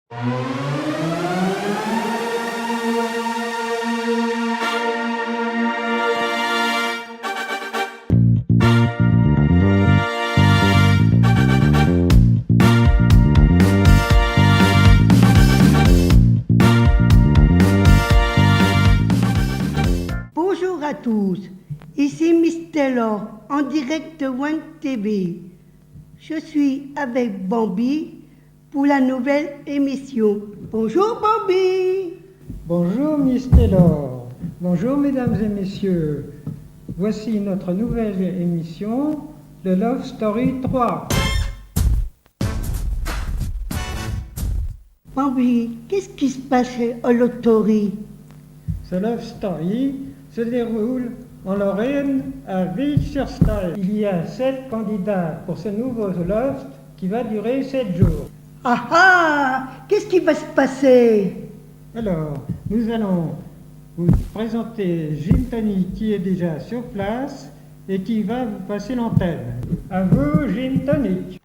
Bonjour à tous, ici Miss Taylor en direct de One TV. Je suis avec Bambi pour la nouvelle émission. Bonjour Bambi. Bonjour Miss Taylor, bonjour mesdames et messieurs. Voici notre nouvelle émission, le Love Story 3. Bambi, qu'est-ce qui se passe chez Love Story? Ce Love Story se déroule en Lorraine, à Ville-sur-Seine. Il y a 7 candidats pour ce nouveau Loft qui va durer 7 jours. Ah ah, qu'est-ce qui va se passer? Alors, nous allons vous présenter Gin Tonic qui est déjà sur place et qui va vous passer l'antenne. À vous, Gin Tonic.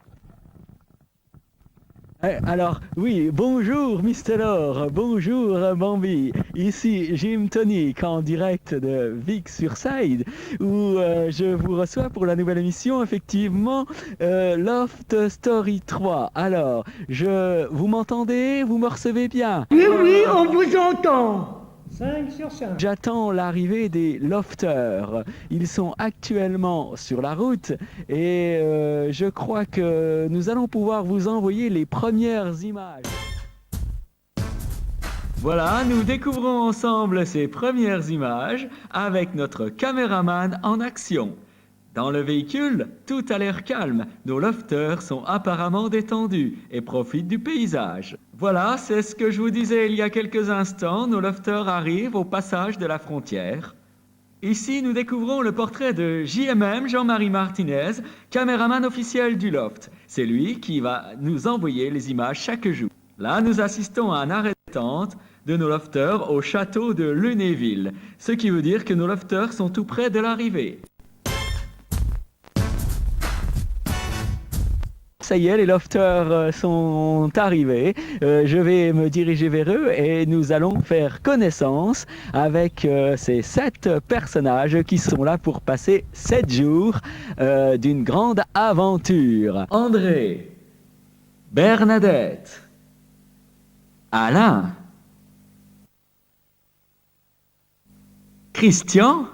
Alors, oui, bonjour Mr. Lore, bonjour Bambi, ici Jim Tonic en direct de Vic-sur-Seine où je vous reçois pour la nouvelle émission, effectivement, Loft Story 3. Alors, vous m'entendez? Vous me recevez bien? Oui, oui, on vous entend. 5 sur 5. J'attends l'arrivée des lofters. Ils sont actuellement sur la route et je crois que nous allons pouvoir vous envoyer les premières images. Voilà, nous découvrons ensemble ces premières images avec notre caméraman en action. Dans le véhicule, tout a l'air calme. Nos lofters sont apparemment détendus et profitent du paysage. Voilà, c'est ce que je vous disais il y a quelques instants. Nos lofters arrivent au passage de la frontière. Ici, nous découvrons le portrait de JMM, Jean-Marie Martinez, caméraman officiel du loft. C'est lui qui va nous envoyer les images chaque jour. Là, nous assistons à un arrêt de tente de nos lofters au château de Lunéville, ce qui veut dire que nos lofters sont tout près de l'arrivée. Ça y est, les lofters sont arrivés. Je vais me diriger vers eux et nous allons faire connaissance avec ces 7 personnages qui sont là pour passer 7 jours d'une grande aventure. André, Bernadette, Alain, Christian,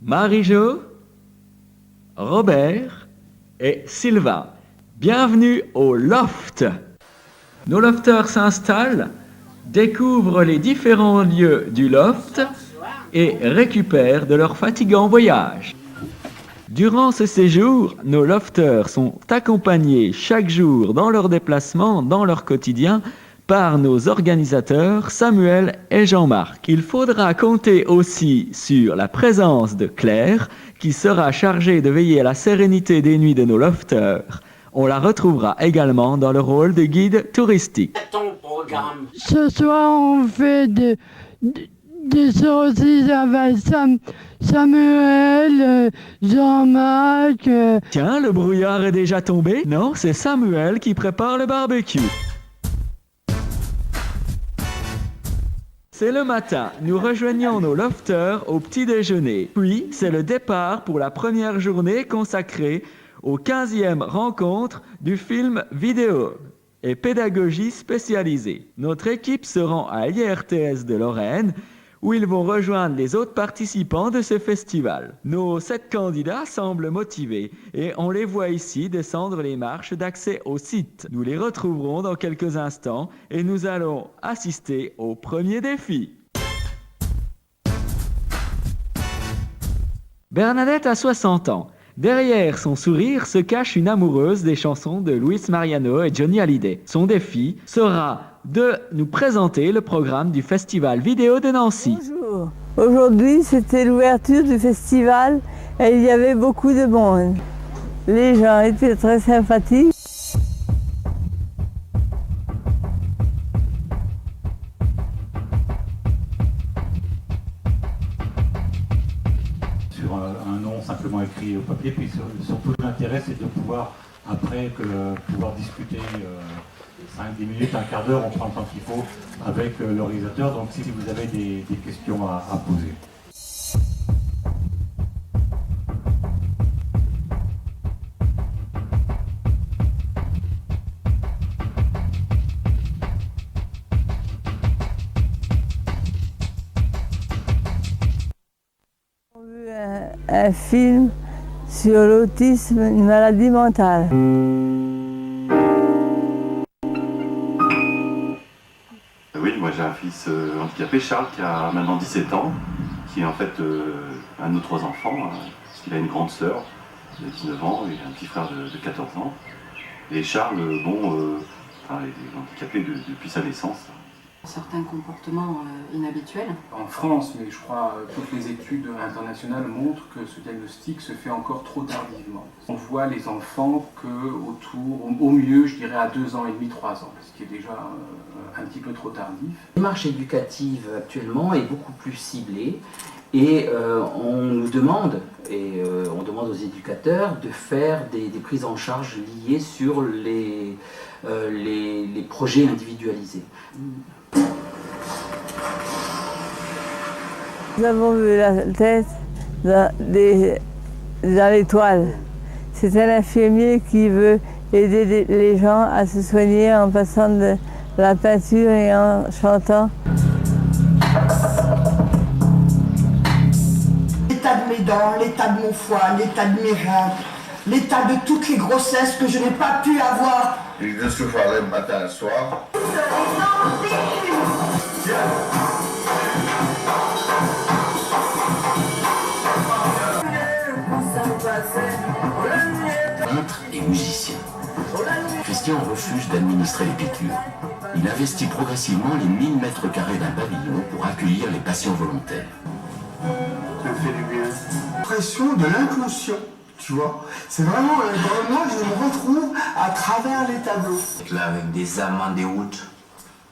Marie-Jo, Robert et Sylvain. Bienvenue au Loft. Nos lofters s'installent, découvrent les différents lieux du loft et récupèrent de leur fatigant voyage. Durant ce séjour, nos lofters sont accompagnés chaque jour dans leur déplacement, dans leur quotidien, par nos organisateurs Samuel et Jean-Marc. Il faudra compter aussi sur la présence de Claire, qui sera chargée de veiller à la sérénité des nuits de nos lofters. On la retrouvera également dans le rôle de guide touristique. Ce soir, on fait des sorties avec Samuel, Jean-Marc. Tiens, le brouillard est déjà tombé? Non, c'est Samuel qui prépare le barbecue. C'est le matin, nous rejoignons nos lofters au petit déjeuner. Puis, c'est le départ pour la première journée consacrée aux 15e rencontres du film vidéo et pédagogie spécialisée. Notre équipe se rend à l'IRTS de Lorraine, où ils vont rejoindre les autres participants de ce festival. Nos 7 candidats semblent motivés et on les voit ici descendre les marches d'accès au site. Nous les retrouverons dans quelques instants et nous allons assister au premier défi. Bernadette a 60 ans. Derrière son sourire se cache une amoureuse des chansons de Luis Mariano et Johnny Hallyday. Son défi sera de nous présenter le programme du Festival Vidéo de Nancy. Bonjour. Aujourd'hui, c'était l'ouverture du festival et il y avait beaucoup de monde. Les gens étaient très sympathiques. Sur un nom simplement écrit au papier, puis surtout l'intérêt c'est de pouvoir après pouvoir discuter 5-10 minutes, un quart d'heure, on prend le temps qu'il faut avec le réalisateur. Donc si vous avez des questions à poser. Un film sur l'autisme, une maladie mentale. Oui, moi j'ai un fils handicapé, Charles, qui a maintenant 17 ans, qui est en fait un de nos 3 enfants, parce qu'il a une grande sœur de 19 ans et un petit frère de 14 ans. Et Charles, il est handicapé depuis sa naissance. Certains comportements inhabituels. En France, mais je crois toutes les études internationales montrent que ce diagnostic se fait encore trop tardivement. On voit les enfants au mieux, je dirais à 2 ans et demi, 3 ans, ce qui est déjà un petit peu trop tardif. La démarche éducative actuellement est beaucoup plus ciblée et on nous demande, on demande aux éducateurs de faire des prises en charge liées sur les projets individualisés. Nous avons vu la tête dans l'étoile. C'est un infirmier qui veut aider les gens à se soigner en passant de la peinture et en chantant. L'état de mes dents, l'état de mon foie, l'état de mes reins, l'état de toutes les grossesses que je n'ai pas pu avoir. Je souffrais le matin et le soir. Peintre et musicien. Christian refuse d'administrer les piqûres. Il investit progressivement les 1000 mètres carrés d'un pavillon pour accueillir les patients volontaires. Ça me fait du bien. L'impression de l'inconscient, tu vois. C'est vraiment un environnement que je me retrouve à travers les tableaux. Là, avec des âmes en déroute,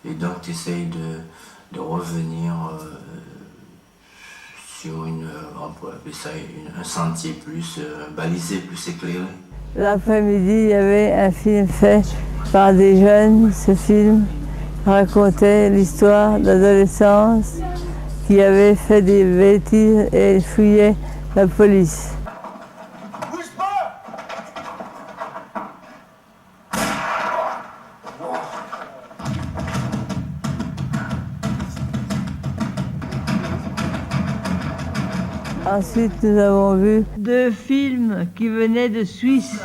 et donc tu essayes de revenir sur un sentier plus balisé, plus éclairé. L'après-midi, il y avait un film fait par des jeunes. Ce film racontait l'histoire d'adolescents qui avaient fait des bêtises et fuyaient la police. Bouge pas! Ensuite, nous avons vu 2 films qui venaient de Suisse.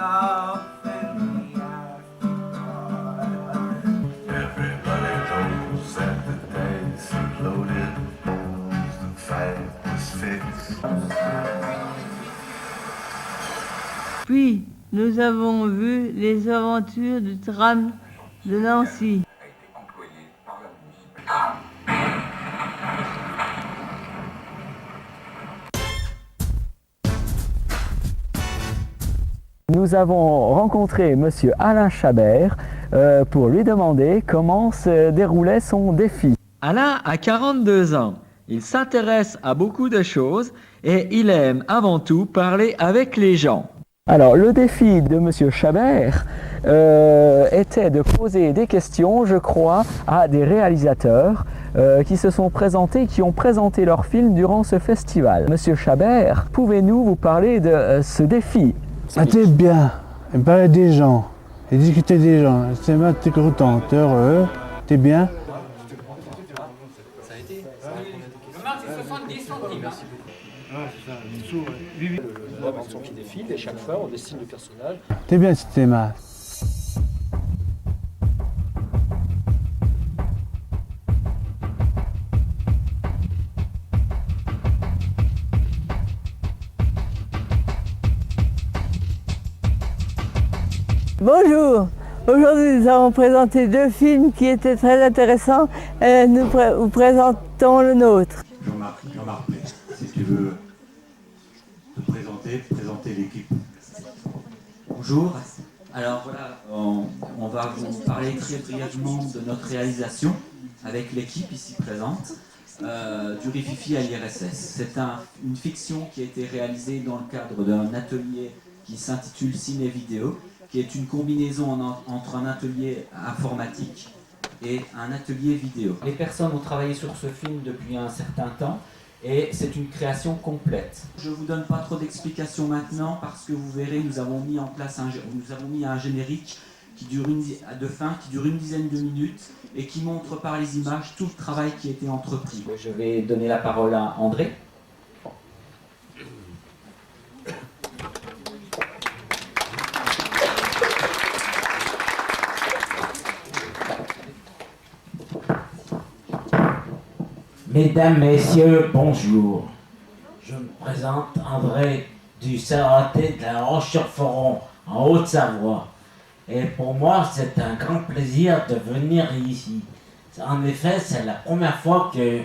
Puis, nous avons vu les aventures du tram de Nancy. Nous avons rencontré Monsieur Alain Chabert pour lui demander comment se déroulait son défi. Alain a 42 ans. Il s'intéresse à beaucoup de choses et il aime avant tout parler avec les gens. Alors, le défi de Monsieur Chabert était de poser des questions, je crois, à des réalisateurs qui se sont présentés, qui ont présenté leurs films durant ce festival. Monsieur Chabert, pouvez-nous vous parler de ce défi? T'es bien, et parler des gens, et discuter des gens. C'est bien, t'es content, t'es heureux, t'es bien. Ça a été. Le marque, c'est 70 centimes. Ouais, c'est ça, du tout, ouais. La bande son qui défile et chaque fois on dessine le personnage. T'es bien si t'es mal. Bonjour, aujourd'hui nous avons présenté 2 films qui étaient très intéressants et nous vous présentons le nôtre. Jean-Marc, si tu veux te présenter l'équipe. Bonjour, alors voilà, on va vous parler très brièvement de notre réalisation avec l'équipe ici présente du Rififi à l'IRSS. C'est une fiction qui a été réalisée dans le cadre d'un atelier qui s'intitule Ciné Vidéo, qui est une combinaison entre un atelier informatique et un atelier vidéo. Les personnes ont travaillé sur ce film depuis un certain temps et c'est une création complète. Je ne vous donne pas trop d'explications maintenant parce que vous verrez, nous avons mis un générique qui dure une dizaine de minutes et qui montre par les images tout le travail qui a été entrepris. Je vais donner la parole à André. Mesdames, Messieurs, bonjour. Je me présente André du Serraté de la Roche-sur-Foron, en Haute-Savoie. Et pour moi, c'est un grand plaisir de venir ici. En effet, c'est la première fois que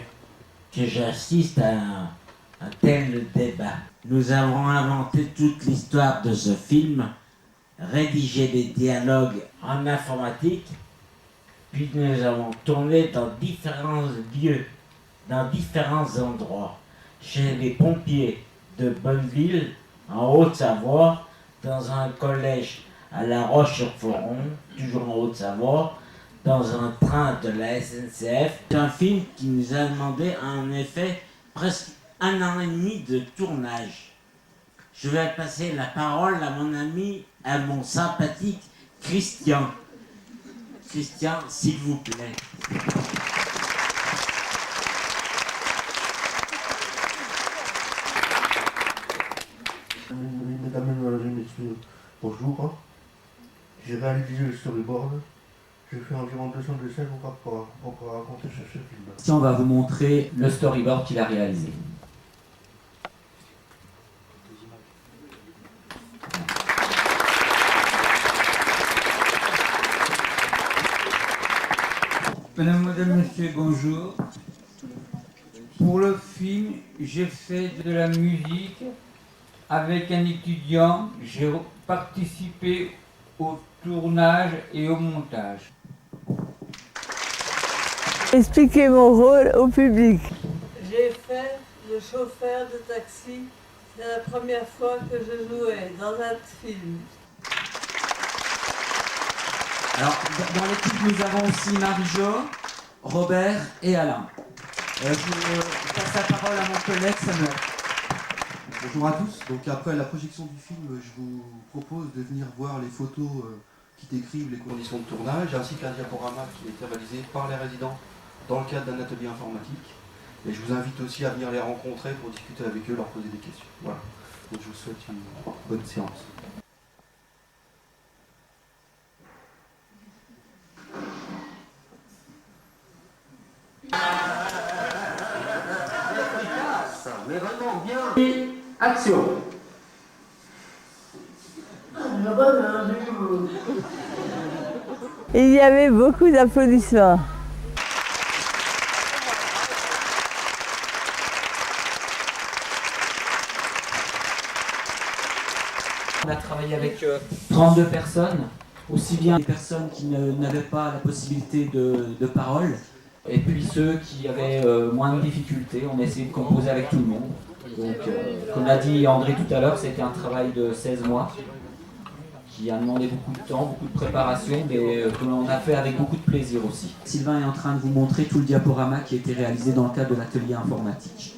j'assiste à un tel débat. Nous avons inventé toute l'histoire de ce film, rédigé des dialogues en informatique, puis nous avons tourné dans différents lieux, dans différents endroits, chez les pompiers de Bonneville, en Haute-Savoie, dans un collège à La Roche-sur-Foron, toujours en Haute-Savoie, dans un train de la SNCF. C'est un film qui nous a demandé en effet presque 1 an et demi de tournage. Je vais passer la parole à mon ami, à mon sympathique Christian. Christian, s'il vous plaît. Mesdames et messieurs, bonjour. J'ai réalisé le storyboard. J'ai fait environ 200 dessins pour raconter ce film. Christian va vous montrer le storyboard qu'il a réalisé. Mesdames, Messieurs, bonjour. Pour le film, j'ai fait de la musique avec un étudiant. J'ai participé au tournage et au montage. Expliquez mon rôle au public. J'ai fait le chauffeur de taxi. C'est la première fois que je jouais dans un film. Alors, dans l'équipe, nous avons aussi Marie-Jo, Robert et Alain. Je passe la parole à mon collègue Samuel. Bonjour à tous. Donc après la projection du film, je vous propose de venir voir les photos qui décrivent les conditions de tournage, ainsi qu'un diaporama qui a été réalisé par les résidents dans le cadre d'un atelier informatique. Et je vous invite aussi à venir les rencontrer pour discuter avec eux, leur poser des questions. Voilà. Donc je vous souhaite une bonne séance. Mais vraiment bien. Et action. Il y avait beaucoup d'applaudissements. On a travaillé avec 32 personnes, aussi bien des personnes qui n'avaient pas la possibilité de parole, et puis ceux qui avaient moins de difficultés. On a essayé de composer avec tout le monde. Donc, comme l'a dit André tout à l'heure, c'était un travail de 16 mois qui a demandé beaucoup de temps, beaucoup de préparation, mais que l'on a fait avec beaucoup de plaisir aussi. Sylvain est en train de vous montrer tout le diaporama qui a été réalisé dans le cadre de l'atelier informatique.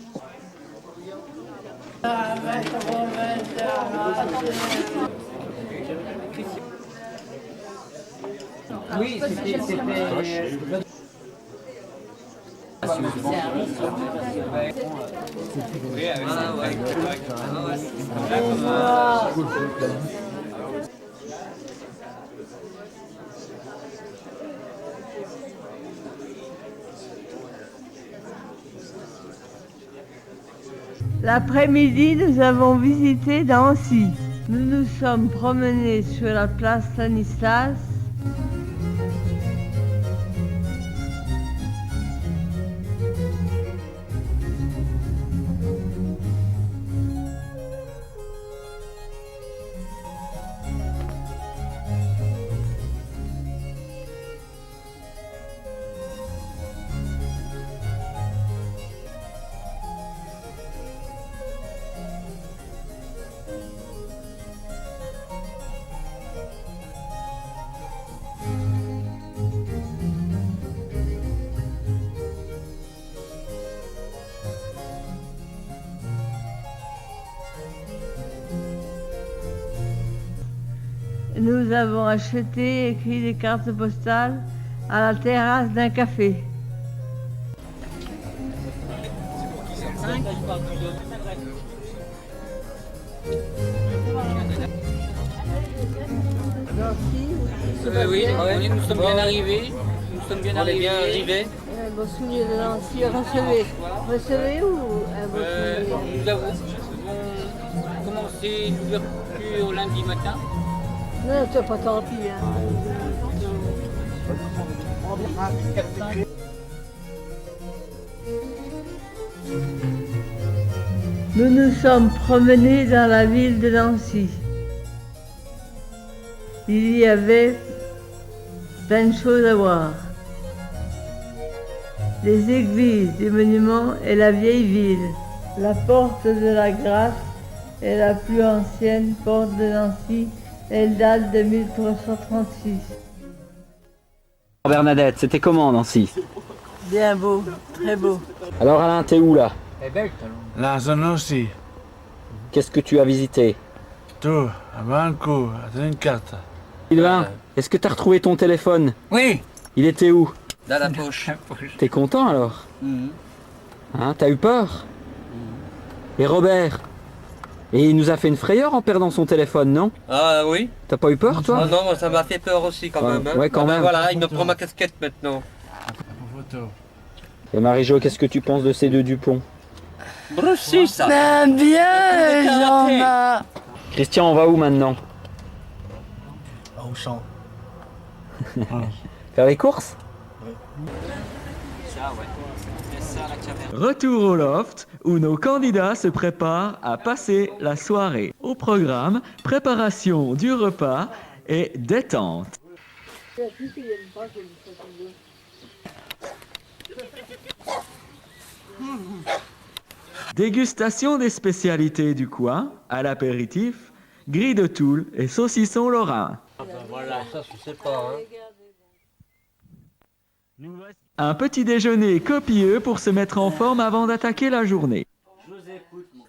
Oui, c'était... L'après-midi, nous avons visité Nancy. Nous nous sommes promenés sur la place Stanislas. nous avons acheté et écrit des cartes postales à la terrasse d'un café. Oui, nous sommes bien arrivés. Nous sommes bien arrivés. Un beau soulier de Nancy, recevez ou un beau soulier? Nous avons commencé l'ouverture lundi matin. Non, c'est pas tant pis. Nous nous sommes promenés dans la ville de Nancy. Il y avait plein de choses à voir. Les églises, des monuments et la vieille ville. La porte de la Grâce est la plus ancienne porte de Nancy. Elle date de 1336. Bernadette, c'était comment Nancy? Bien beau, très beau. Alors Alain, t'es où là? Là, c'est aussi. Qu'est-ce que tu as visité? Tout, à Banco, à Trincata. Sylvain, est-ce que t'as retrouvé ton téléphone? Oui. Il était où? Dans la poche. T'es content alors? Hein, t'as eu peur? Et Robert? Et il nous a fait une frayeur en perdant son téléphone, non? Ah oui. T'as pas eu peur, toi? Ah non, moi, ça m'a fait peur aussi quand même. Hein. Ouais, quand même. Voilà, il me prend ma casquette maintenant. Et Marie-Jo, qu'est-ce que tu penses de ces deux Dupont? Brussi, ça. Ben bien, Jean-Marc. Christian, on va où maintenant? Au champ. Faire les courses? Retour au loft où nos candidats se préparent à passer la soirée. Au programme, préparation du repas et détente. Dégustation des spécialités du coin, à l'apéritif, grille de Toul et saucisson lorrain. Voilà, ça je sais pas. Hein. Un petit déjeuner copieux pour se mettre en forme avant d'attaquer la journée. Je vous écoute, moi.